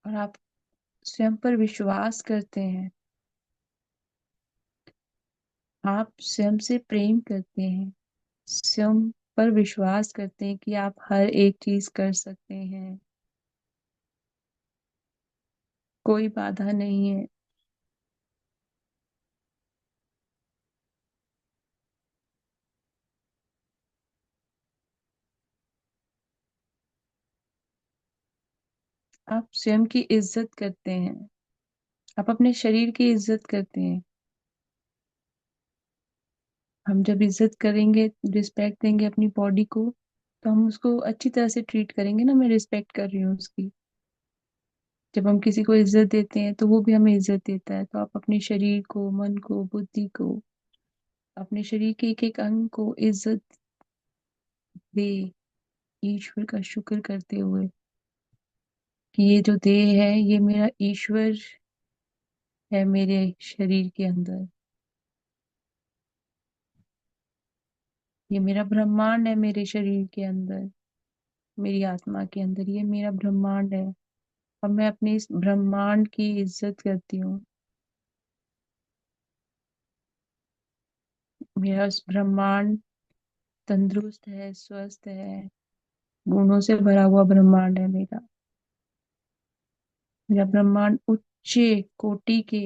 और आप स्वयं पर विश्वास करते हैं, आप स्वयं से प्रेम करते हैं, स्वयं पर विश्वास करते हैं कि आप हर एक चीज कर सकते हैं, कोई बाधा नहीं है। आप स्वयं की इज्जत करते हैं, आप अपने शरीर की इज्जत करते हैं। हम जब इज्जत करेंगे, रिस्पेक्ट देंगे अपनी बॉडी को, तो हम उसको अच्छी तरह से ट्रीट करेंगे ना। मैं रिस्पेक्ट कर रही हूँ उसकी। जब हम किसी को इज्जत देते हैं तो वो भी हमें इज्जत देता है। तो आप अपने शरीर को, मन को, बुद्धि को, अपने शरीर के एक एक अंग को इज्जत दे, ईश्वर का शुक्र करते हुए कि ये जो देह है ये मेरा ईश्वर है मेरे शरीर के अंदर। ये मेरा ब्रह्मांड है मेरे शरीर के अंदर, मेरी आत्मा के अंदर। ये मेरा ब्रह्मांड है और मैं अपने इस ब्रह्मांड की इज्जत करती हूँ। मेरा इस ब्रह्मांड तंदुरुस्त है, स्वस्थ है, गुणों से भरा हुआ ब्रह्मांड है मेरा। मेरा ब्रह्मांड उच्च कोटि के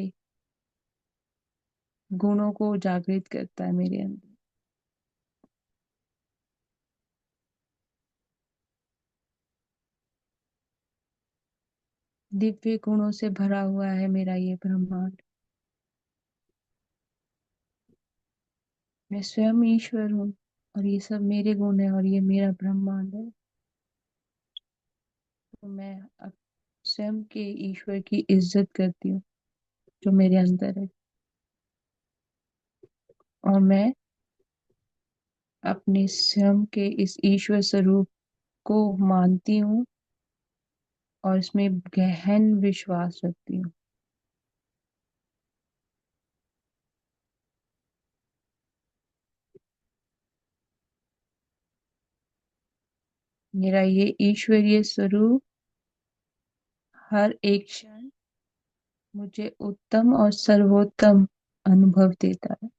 गुणों को जागृत करता है मेरे अंदर। दिव्य गुणों से भरा हुआ है मेरा ये ब्रह्मांड। मैं स्वयं ईश्वर हूँ और ये सब मेरे गुण है और ये मेरा ब्रह्मांड है। तो मैं अब स्वयं के ईश्वर की इज्जत करती हूँ जो मेरे अंदर है। और मैं अपने स्वयं के इस ईश्वर स्वरूप को मानती हूँ और इसमें गहन विश्वास रखती हूँ। मेरा ये ईश्वरीय स्वरूप हर एक क्षण मुझे उत्तम और सर्वोत्तम अनुभव देता है।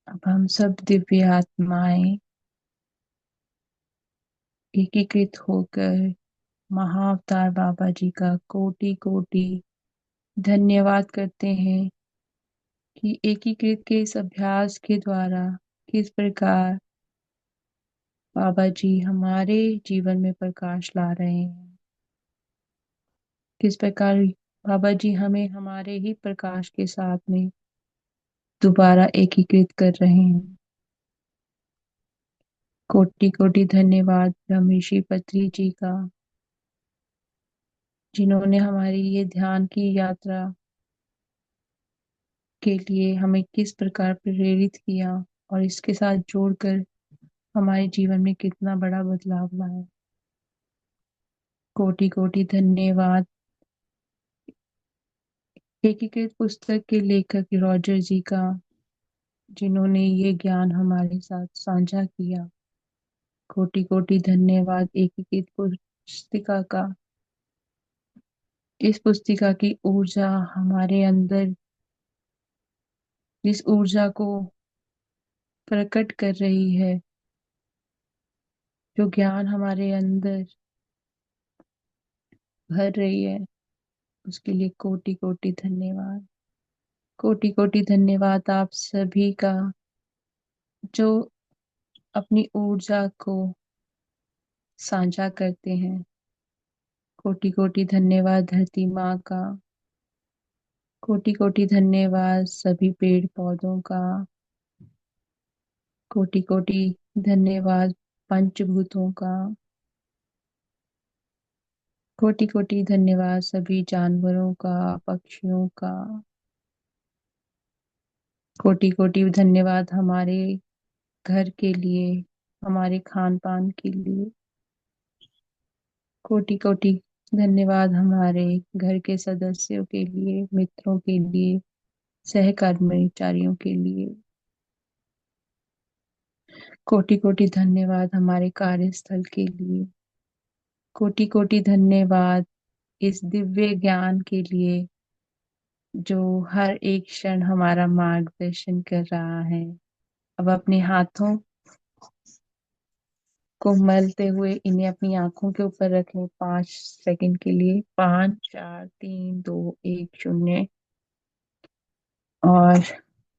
अब हम सब दिव्य आत्माएं एकीकृत होकर महाअवतार बाबा जी का कोटि कोटि धन्यवाद करते हैं कि एकीकृत के इस अभ्यास के द्वारा किस प्रकार बाबा जी हमारे जीवन में प्रकाश ला रहे हैं। किस प्रकार बाबा जी हमें हमारे ही प्रकाश के साथ में दोबारा एकीकृत कर रहे हैं। कोटि कोटि धन्यवाद ब्रह्मऋषि पत्री जी का, जिन्होंने हमारी ये ध्यान की यात्रा के लिए हमें किस प्रकार प्रेरित किया और इसके साथ जोड़कर हमारे जीवन में कितना बड़ा बदलाव लाया। कोटि कोटि धन्यवाद एकीकृत पुस्तक के लेखक रॉजर जी का, जिन्होंने ये ज्ञान हमारे साथ साझा किया। कोटि कोटि धन्यवाद एकीकृत पुस्तिका का, इस पुस्तिका की ऊर्जा हमारे अंदर जिस ऊर्जा को प्रकट कर रही है, जो ज्ञान हमारे अंदर भर रही है, उसके लिए कोटि कोटि धन्यवाद। कोटि कोटि धन्यवाद आप सभी का, जो अपनी ऊर्जा को साझा करते हैं। कोटि कोटि धन्यवाद धरती माँ का। कोटि कोटि धन्यवाद सभी पेड़ पौधों का। कोटि कोटि धन्यवाद पंचभूतों का। कोटि कोटि धन्यवाद सभी जानवरों का, पक्षियों का। कोटि कोटि धन्यवाद हमारे घर के लिए, हमारे खान पान के लिए। कोटि कोटि धन्यवाद हमारे घर के सदस्यों के लिए, मित्रों के लिए, सहकर्मचारियों के लिए। कोटि कोटि धन्यवाद हमारे कार्यस्थल के लिए। कोटि कोटि धन्यवाद इस दिव्य ज्ञान के लिए जो हर एक क्षण हमारा मार्गदर्शन कर रहा है। अब अपने हाथों को मलते हुए इन्हें अपनी आंखों के ऊपर रखें 5 सेकंड के लिए। 5 4 3 2 1 0। और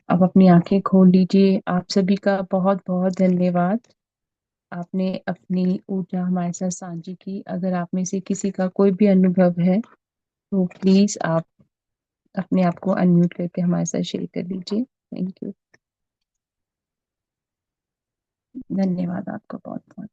अब अपनी आंखें खोल लीजिए। आप सभी का बहुत बहुत धन्यवाद। आपने अपनी ऊर्जा हमारे साथ साझी की। अगर आप में से किसी का कोई भी अनुभव है तो प्लीज आप अपने आप को अनम्यूट करके हमारे साथ शेयर कर लीजिए। Thank you. धन्यवाद आपका बहुत बहुत।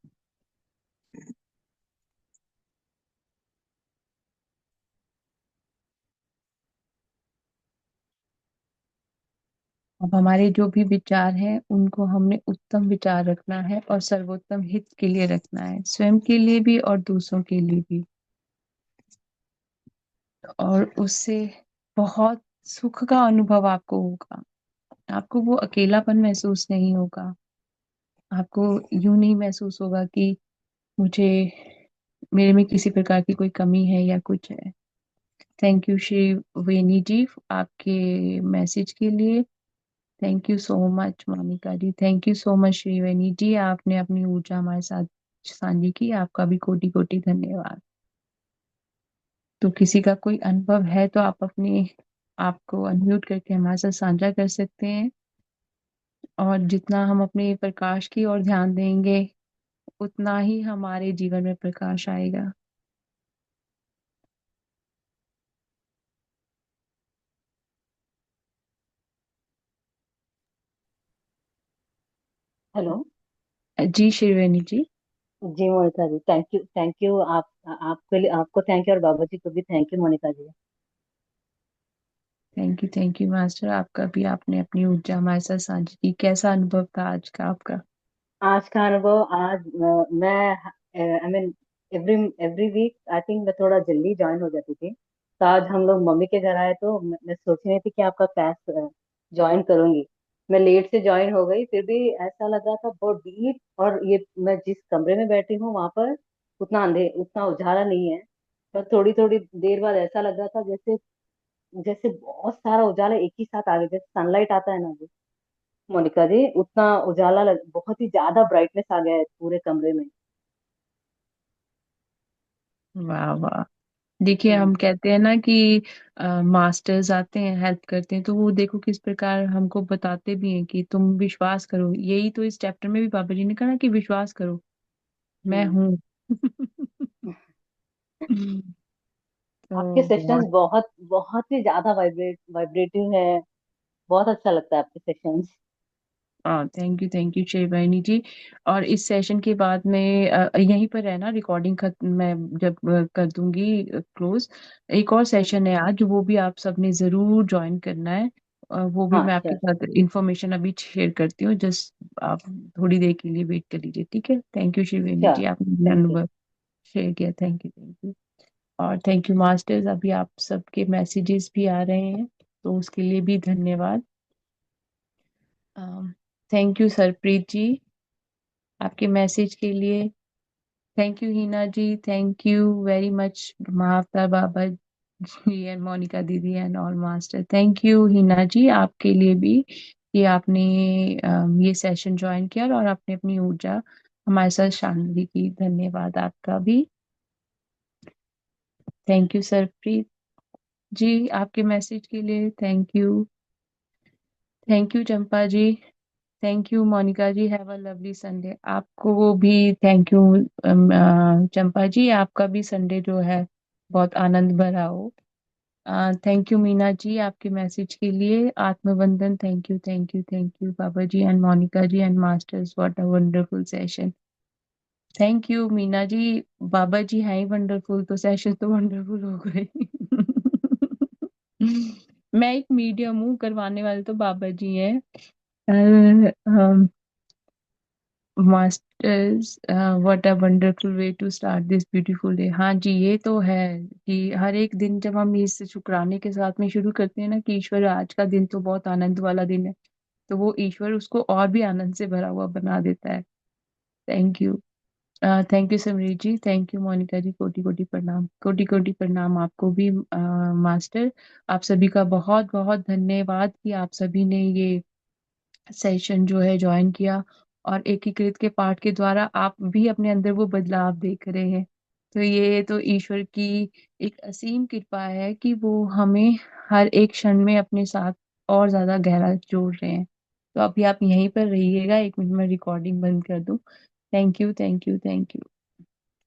अब हमारे जो भी विचार हैं उनको हमने उत्तम विचार रखना है और सर्वोत्तम हित के लिए रखना है, स्वयं के लिए भी और दूसरों के लिए भी। और उससे बहुत सुख का अनुभव आपको होगा। आपको वो अकेलापन महसूस नहीं होगा। आपको यूं नहीं महसूस होगा कि मुझे मेरे में किसी प्रकार की कोई कमी है या कुछ है। थैंक यू श्री वेनी जी आपके मैसेज के लिए। Thank you so much Monika ji. Thank you so much Shriveni ji, आपने अपनी ऊर्जा हमारे साथ साझी की। आपका भी कोटि कोटि धन्यवाद। तो किसी का कोई अनुभव है तो आप अपने आपको अनम्यूट करके हमारे साथ साझा कर सकते हैं। और जितना हम अपने प्रकाश की ओर ध्यान देंगे उतना ही हमारे जीवन में प्रकाश आएगा। हेलो। जी श्रीवेणी जी। जी मोनिका जी, थैंक यू। आपके लिए आपको थैंक यू और बाबा जी को भी thank you Monika ji. Thank you master. आपका भी, आपने अपनी ऊर्जा हमारे साथ साझी की। कैसा अनुभव था आज का आपका? आज का अनुभव, आज मैं I mean every every week I think मैं थोड़ा जल्दी ज्वाइन हो जाती थी। तो आज हम लोग मम्मी के घर आए तो मैं सोच रही थी कि आपका क्लास ज्वाइन करूंगी। मैं लेट से ज्वाइन हो गई, फिर भी ऐसा लग रहा था बहुत डीप। और ये मैं जिस कमरे में बैठी हूँ वहां पर उतना उजाला नहीं है। पर थोड़ी थोड़ी देर बाद ऐसा लग रहा था जैसे जैसे बहुत सारा उजाला एक ही साथ आ गया, जैसे सनलाइट आता है ना जी मोनिका जी, उतना बहुत ही ज्यादा ब्राइटनेस आ गया है पूरे कमरे में। वाह वाह। देखिए हम्म। हम कहते हैं ना कि मास्टर्स आते हैं हेल्प करते हैं, तो वो देखो किस प्रकार हमको बताते भी हैं कि तुम विश्वास करो। यही तो इस चैप्टर में भी बाबा जी ने कहा ना कि विश्वास करो, मैं हम्म। हूँ। आपके तो सेशंस बहुत बहुत बहुत ही ज्यादा वाइब्रेटिव है। बहुत अच्छा लगता है आपके सेशंस। हाँ, थैंक यू शेरवानी जी। और इस सेशन के बाद में यहीं पर है ना रिकॉर्डिंग खत्म, मैं जब कर दूंगी क्लोज। एक और सेशन है आज, वो भी आप सबने जरूर ज्वाइन करना है। वो भी हाँ मैं आपके श्योर। साथ इंफॉर्मेशन अभी शेयर करती हूँ। जस्ट आप थोड़ी देर के लिए वेट कर लीजिए, ठीक है? Thank you Shiveni sure. जी, आपने अपना थैंक यू। अनुभव शेयर किया। Thank you. और थैंक यू मास्टर्स, अभी आप सबके मैसेजेस भी आ रहे हैं तो उसके लिए भी धन्यवाद। थैंक यू सरप्रीत जी आपके मैसेज के लिए। Thank you Hina ji, thank you very much Mahavatar Baba ji and Monika Didi and all master. Thank you Hina ji आपके लिए भी कि आपने ये सेशन ज्वाइन किया और आपने अपनी ऊर्जा हमारे साथ शामिल की। धन्यवाद आपका भी। थैंक यू सरप्रीत जी आपके मैसेज के लिए। Thank you Champa ji. Thank you Monika ji, have a lovely Sunday. आपको भी थैंक यू चंपा जी, आपका भी संडे जो है बहुत आनंद भरा हो। थैंक यू मीना जी आपके मैसेज के लिए। आत्मवंदन, thank you Baba ji and Monika ji and masters, what a wonderful session. Thank you Meena ji. Baba ji हैं ही वंडरफुल तो सेशन तो वंडरफुल हो गए। मैं एक मीडियम हूँ, करवाने वाले तो बाबा जी हैं। Masters, what a wonderful way to start this beautiful day. हाँ जी, ये तो है कि हर एक दिन जब हम इस शुक्राने के साथ में शुरू करते हैं ना कि ईश्वर आज का दिन तो बहुत आनंद वाला दिन है, तो वो ईश्वर उसको और भी आनंद से भरा हुआ बना देता है। Thank you. Thank you Simreet ji, thank you Monika ji, कोटि कोटि प्रणाम, कोटि कोटि प्रणाम आपको भी मास्टर। आप सभी का बहुत बहुत धन्यवाद कि आप सभी ने ये सेशन जो है ज्वाइन किया, और एकीकृत के पाठ के द्वारा आप भी अपने अंदर वो बदलाव देख रहे हैं। तो ये तो ईश्वर की एक असीम कृपा है कि वो हमें हर एक क्षण में अपने साथ और ज्यादा गहरा जोड़ रहे हैं। तो अभी आप यहीं पर रहिएगा, 1 मिनट में रिकॉर्डिंग बंद कर दूं। Thank you, thank you, thank you.